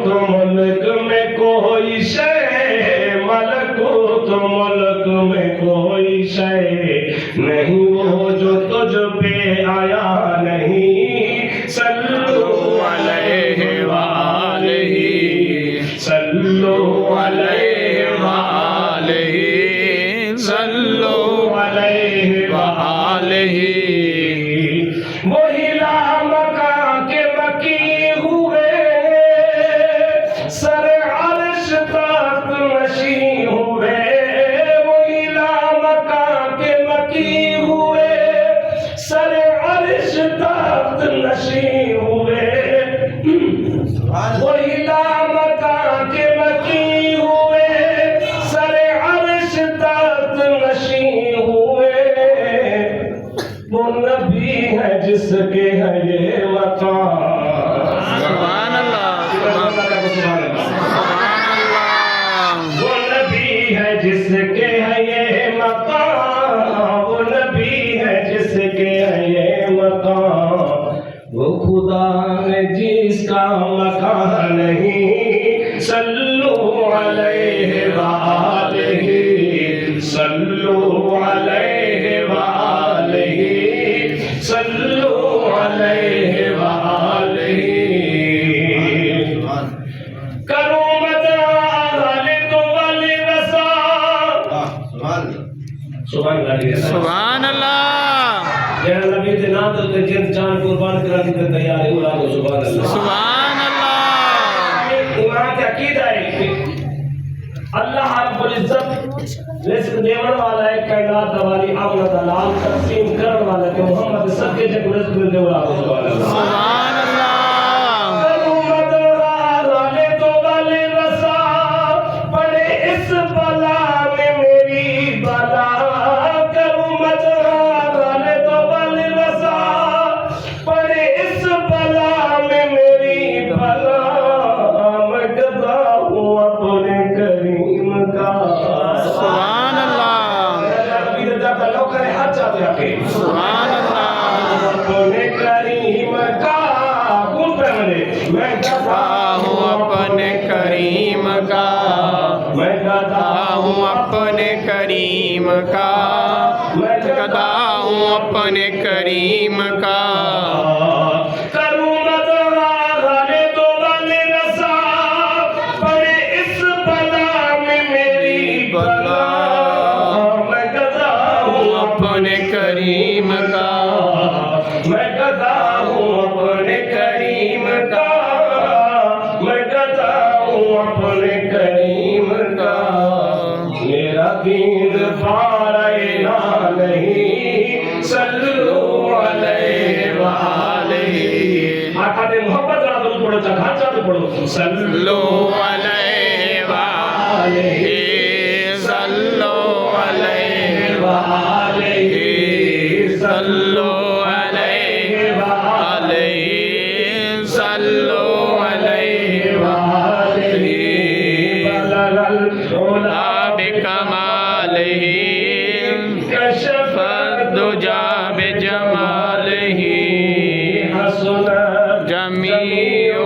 मुल्क में कोई शय, मलकूत मुल्क में कोई शय नहीं वो जो तुझ पे आया नहीं। सल्लु अलैहि वालैहि, सल्लु अलैहि वालैहि, सल्लु अलैहि वालैहि। वही लामका के मकी हुए, सर अर्श तख्त नशी हुए। वही लामका के मकी हुए, सर अर्श तख्त नशी हुए। वही लामका के मकी हुए, सर अर्श तख्त नशी हुए। वो नबी है जिसके है ये मकाम। सुभान अल्लाह, सुभान अल्लाह। वो नबी है जिसके है ये मकाम, वो नबी है जिसके है ये मकाम। वो खुदा ने जिसका मकान नहीं। सल्लु अलैहि वालैहि, सल्लु अलैहि वालैहि, सल्लु अलैहि वालैहि। करो मदाले तो वाले रसा। सुभान अल्लाह, सुभान अल्लाह। जेड़ा नबी दे नाम ते जिन जान कुर्बान करा दी ते तैयार है। उला को सुभान अल्लाह, सुभान अल्लाह। ईमान की अकीदा है कि अल्लाह रब्बुल इज्जत रिज़्क देने वाला है, कायनात वाली अमनत लाल तकसीम करने वाला है। मोहम्मद सबके जग रिज़्क दे वाला है। सुभान अल्लाह, सुभान अल्लाह। करूं मदवाले तो वाले रसा, पड़े इस बला में मेरी बला। करूं मदवाले तो वाले रसा, पड़े इस बला में मेरी बला। मैं गदा हूँ अपने करीम का। सुभान अल्लाह, नबी दा तल्लो करे हाथ चाहते आके। सुभान अल्लाह। अपने करीम का कौन पे मैं गदा हूँ अपने करीम का, मैं गदा हूँ अपने करीम का, गदा हूँ अपने करीम का। करूं मदवाले तो वाले रसा, पड़े इस बला में मेरी बला। मैं गदा हूँ अपने करीम का, मैं गदा हूँ अपने करीम का। मैं गदा हूँ अपने करीम का। मेरा दीन पारना नहीं। सल्लु अलैहि वालैहि। आका दे मोहब्बत रात पढ़ो, जगह चाहते पढ़ो। सल्लु अलैहि वालैहि, सल्लु अलैहि वालैहि, सल्लु